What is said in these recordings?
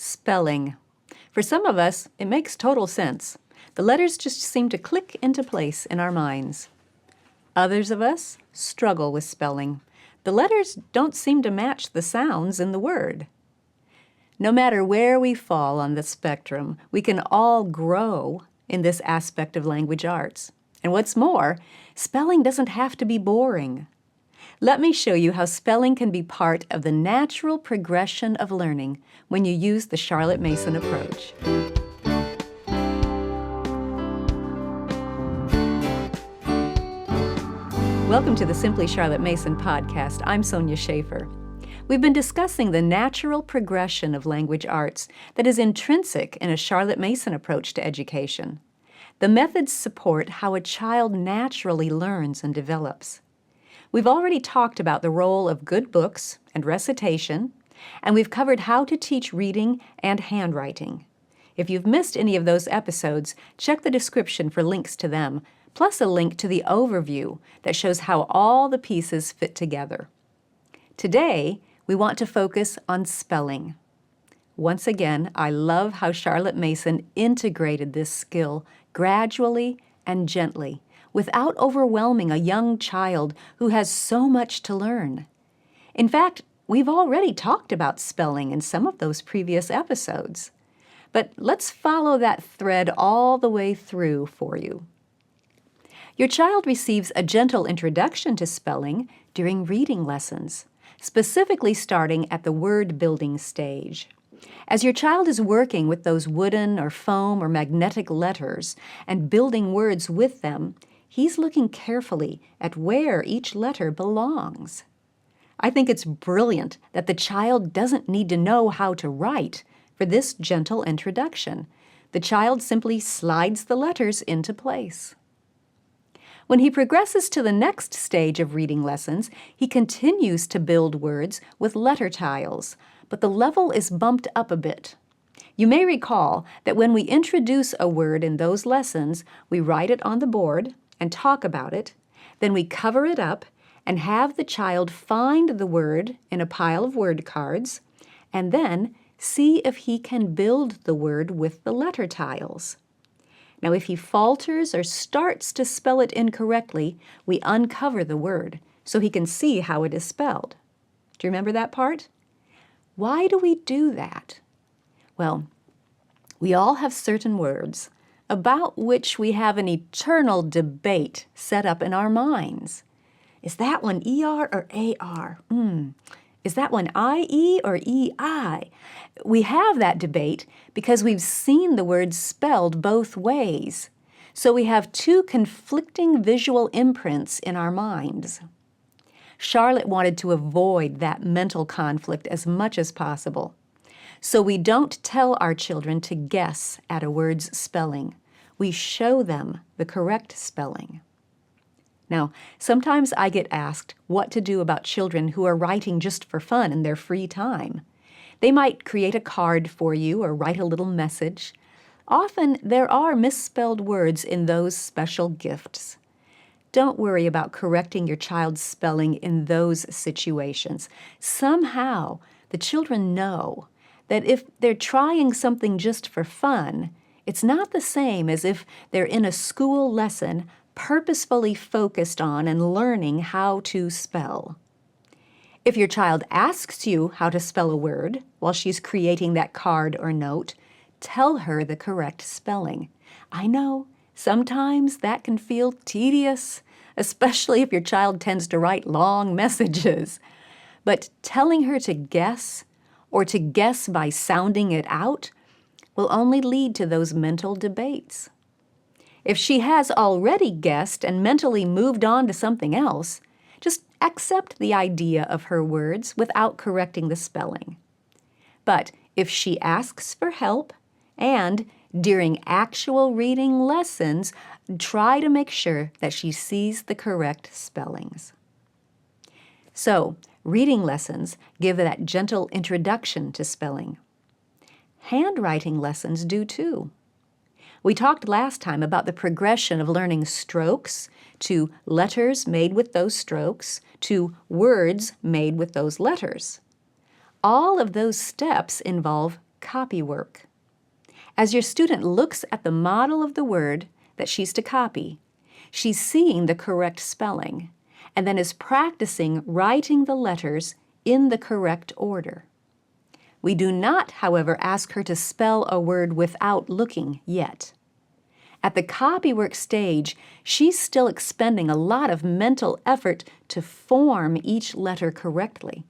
Spelling. For some of us, it makes total sense. The letters just seem to click into place in our minds. Others of us struggle with spelling. The letters don't seem to match the sounds in the word. No matter where we fall on the spectrum, we can all grow in this aspect of language arts. And what's more, spelling doesn't have to be boring. Let me show you how spelling can be part of the natural progression of learning when you use the Charlotte Mason approach. Welcome to the Simply Charlotte Mason podcast. I'm Sonia Schaefer. We've been discussing the natural progression of language arts that is intrinsic in a Charlotte Mason approach to education. The methods support how a child naturally learns and develops. We've already talked about the role of good books and recitation, and we've covered how to teach reading and handwriting. If you've missed any of those episodes, check the description for links to them, plus a link to the overview that shows how all the pieces fit together. Today, we want to focus on spelling. Once again, I love how Charlotte Mason integrated this skill gradually and gently, without overwhelming a young child who has so much to learn. In fact, we've already talked about spelling in some of those previous episodes. But let's follow that thread all the way through for you. Your child receives a gentle introduction to spelling during reading lessons, specifically starting at the word-building stage. As your child is working with those wooden or foam or magnetic letters and building words with them, he's looking carefully at where each letter belongs. I think it's brilliant that the child doesn't need to know how to write for this gentle introduction. The child simply slides the letters into place. When he progresses to the next stage of reading lessons, he continues to build words with letter tiles, but the level is bumped up a bit. You may recall that when we introduce a word in those lessons, we write it on the board and talk about it, then we cover it up and have the child find the word in a pile of word cards, and then see if he can build the word with the letter tiles. Now, if he falters or starts to spell it incorrectly, we uncover the word so he can see how it is spelled. Do you remember that part? Why do we do that? Well, we all have certain words about which we have an eternal debate set up in our minds. Is that one ER or AR? Is that one IE or EI? We have that debate because we've seen the word spelled both ways. So we have two conflicting visual imprints in our minds. Charlotte wanted to avoid that mental conflict as much as possible. So we don't tell our children to guess at a word's spelling. We show them the correct spelling. Now, sometimes I get asked what to do about children who are writing just for fun in their free time. They might create a card for you or write a little message. Often there are misspelled words in those special gifts. Don't worry about correcting your child's spelling in those situations. Somehow, the children know that if they're trying something just for fun, it's not the same as if they're in a school lesson purposefully focused on and learning how to spell. If your child asks you how to spell a word while she's creating that card or note, tell her the correct spelling. I know, sometimes that can feel tedious, especially if your child tends to write long messages. But telling her to guess, or to guess by sounding it out, will only lead to those mental debates. If she has already guessed and mentally moved on to something else, just accept the idea of her words without correcting the spelling. But if she asks for help and during actual reading lessons, try to make sure that she sees the correct spellings. So, reading lessons give that gentle introduction to spelling. Handwriting lessons do too. We talked last time about the progression of learning strokes to letters made with those strokes to words made with those letters. All of those steps involve copy work. As your student looks at the model of the word that she's to copy, she's seeing the correct spelling and then is practicing writing the letters in the correct order. We do not, however, ask her to spell a word without looking yet. At the copywork stage, she's still expending a lot of mental effort to form each letter correctly.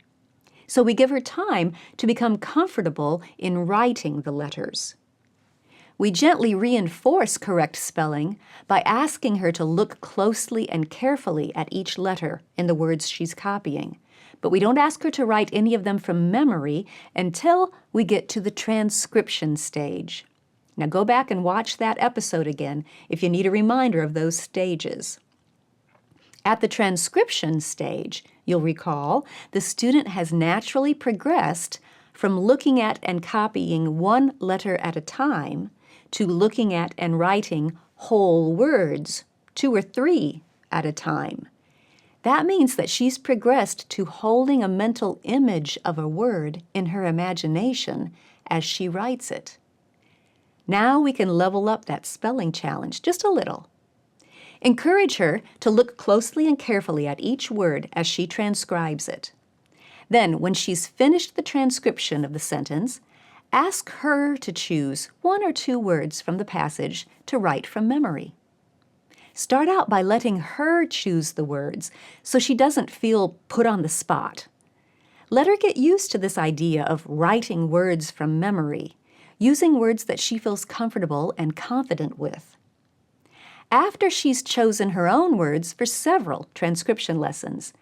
So we give her time to become comfortable in writing the letters. We gently reinforce correct spelling by asking her to look closely and carefully at each letter in the words she's copying. But we don't ask her to write any of them from memory until we get to the transcription stage. Now go back and watch that episode again if you need a reminder of those stages. At the transcription stage, you'll recall, the student has naturally progressed from looking at and copying one letter at a time to looking at and writing whole words, 2 or 3 at a time. That means that she's progressed to holding a mental image of a word in her imagination as she writes it. Now we can level up that spelling challenge just a little. Encourage her to look closely and carefully at each word as she transcribes it. Then, when she's finished the transcription of the sentence, ask her to choose 1 or 2 words from the passage to write from memory. Start out by letting her choose the words so she doesn't feel put on the spot. Let her get used to this idea of writing words from memory, using words that she feels comfortable and confident with. After she's chosen her own words for several transcription lessons,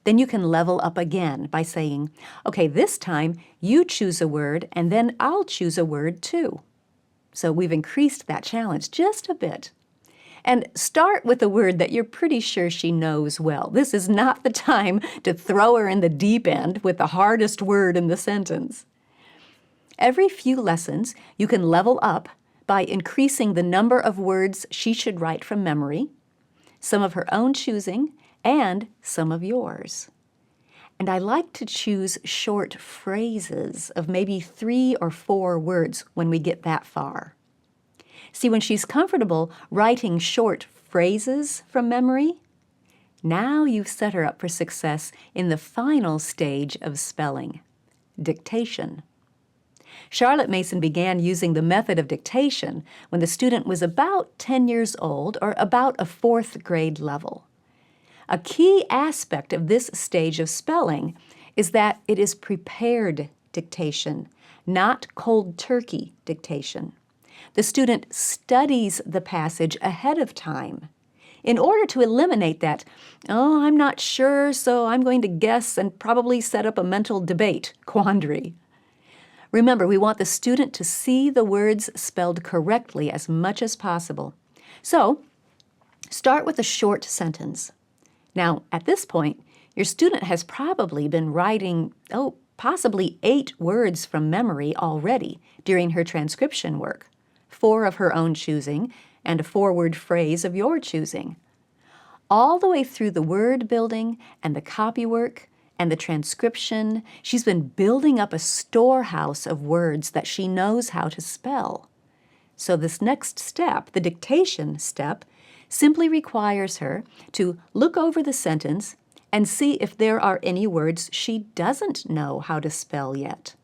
then you can level up again by saying, okay, this time you choose a word and then I'll choose a word too. So we've increased that challenge just a bit. And start with a word that you're pretty sure she knows well. This is not the time to throw her in the deep end with the hardest word in the sentence. Every few lessons, you can level up by increasing the number of words she should write from memory, some of her own choosing, and some of yours. And I like to choose short phrases of maybe 3 or 4 words when we get that far. See, when she's comfortable writing short phrases from memory, now you've set her up for success in the final stage of spelling, dictation. Charlotte Mason began using the method of dictation when the student was about 10 years old or about a 4th grade level. A key aspect of this stage of spelling is that it is prepared dictation, not cold turkey dictation. The student studies the passage ahead of time in order to eliminate that, oh, I'm not sure, so I'm going to guess and probably set up a mental debate quandary. Remember, we want the student to see the words spelled correctly as much as possible. So, start with a short sentence. Now, at this point, your student has probably been writing, possibly 8 words from memory already during her transcription work, 4 of her own choosing, and a 4-word phrase of your choosing. All the way through the word building and the copy work and the transcription, she's been building up a storehouse of words that she knows how to spell. So this next step, the dictation step, simply requires her to look over the sentence and see if there are any words she doesn't know how to spell yet.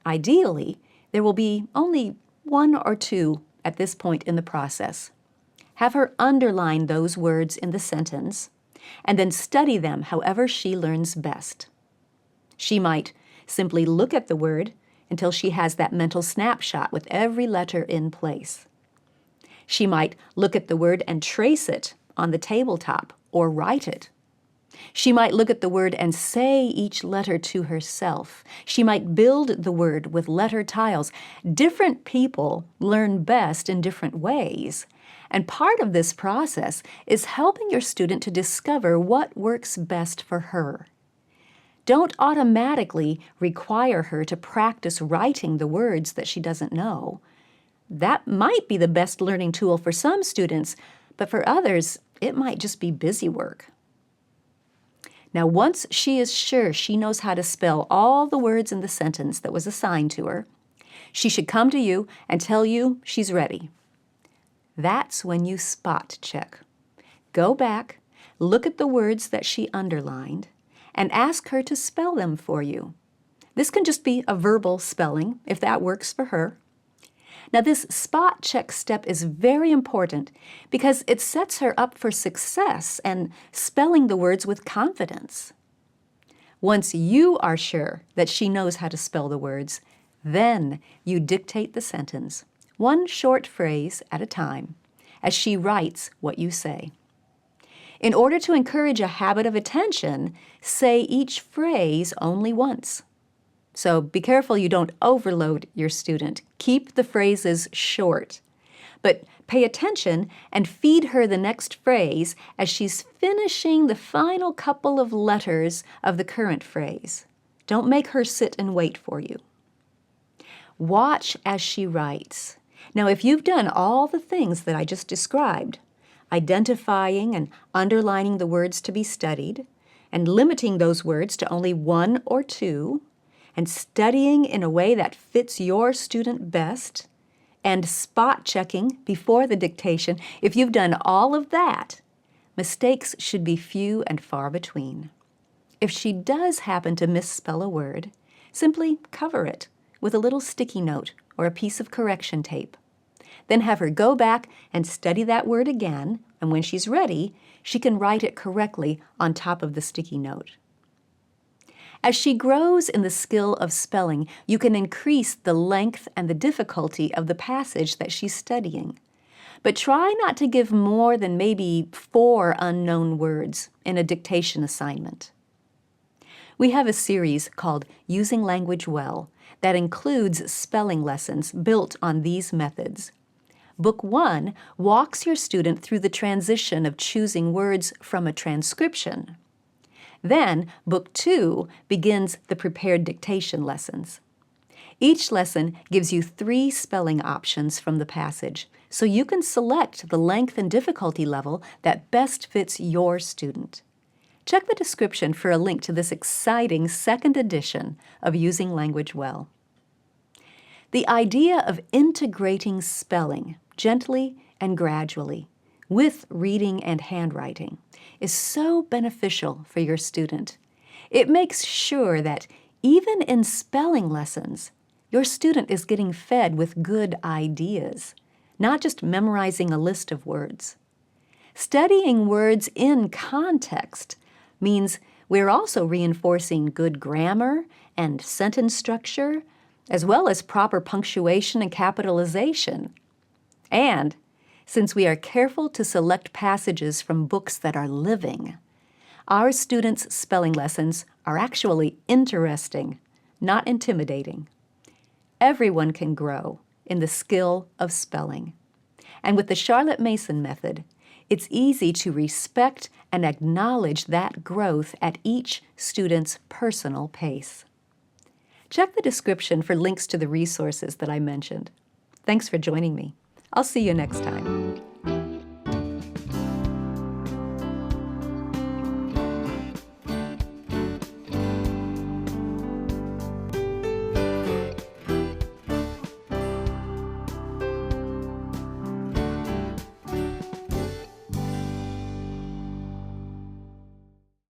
Ideally, there will be only 1 or 2 at this point in the process. Have her underline those words in the sentence and then study them however she learns best. She might simply look at the word until she has that mental snapshot with every letter in place. She might look at the word and trace it on the tabletop or write it. She might look at the word and say each letter to herself. She might build the word with letter tiles. Different people learn best in different ways. And part of this process is helping your student to discover what works best for her. Don't automatically require her to practice writing the words that she doesn't know. That might be the best learning tool for some students, but for others, it might just be busy work. Now, once she is sure she knows how to spell all the words in the sentence that was assigned to her, She should come to you and tell you she's ready. That's when you spot check. Go back, look at the words that she underlined, and ask her to spell them for you. This can just be a verbal spelling, if that works for her. Now, this spot check step is very important because it sets her up for success and spelling the words with confidence. Once you are sure that she knows how to spell the words, then you dictate the sentence, one short phrase at a time, as she writes what you say. In order to encourage a habit of attention, say each phrase only once. So be careful you don't overload your student. Keep the phrases short. But pay attention and feed her the next phrase as she's finishing the final couple of letters of the current phrase. Don't make her sit and wait for you. Watch as she writes. Now, if you've done all the things that I just described, identifying and underlining the words to be studied, and limiting those words to only one or two, and studying in a way that fits your student best, and spot checking before the dictation, if you've done all of that, mistakes should be few and far between. If she does happen to misspell a word, simply cover it with a little sticky note or a piece of correction tape. Then have her go back and study that word again, and when she's ready, she can write it correctly on top of the sticky note. As she grows in the skill of spelling, you can increase the length and the difficulty of the passage that she's studying. But try not to give more than maybe 4 unknown words in a dictation assignment. We have a series called Using Language Well that includes spelling lessons built on these methods. Book 1 walks your student through the transition of choosing words from a transcription. Then, Book 2 begins the prepared dictation lessons. Each lesson gives you 3 spelling options from the passage, so you can select the length and difficulty level that best fits your student. Check the description for a link to this exciting second edition of Using Language Well. The idea of integrating spelling gently and gradually with reading and handwriting is so beneficial for your student. It makes sure that even in spelling lessons, your student is getting fed with good ideas, not just memorizing a list of words. Studying words in context means we're also reinforcing good grammar and sentence structure, as well as proper punctuation and capitalization. And since we are careful to select passages from books that are living, our students' spelling lessons are actually interesting, not intimidating. Everyone can grow in the skill of spelling. And with the Charlotte Mason method, it's easy to respect and acknowledge that growth at each student's personal pace. Check the description for links to the resources that I mentioned. Thanks for joining me. I'll see you next time.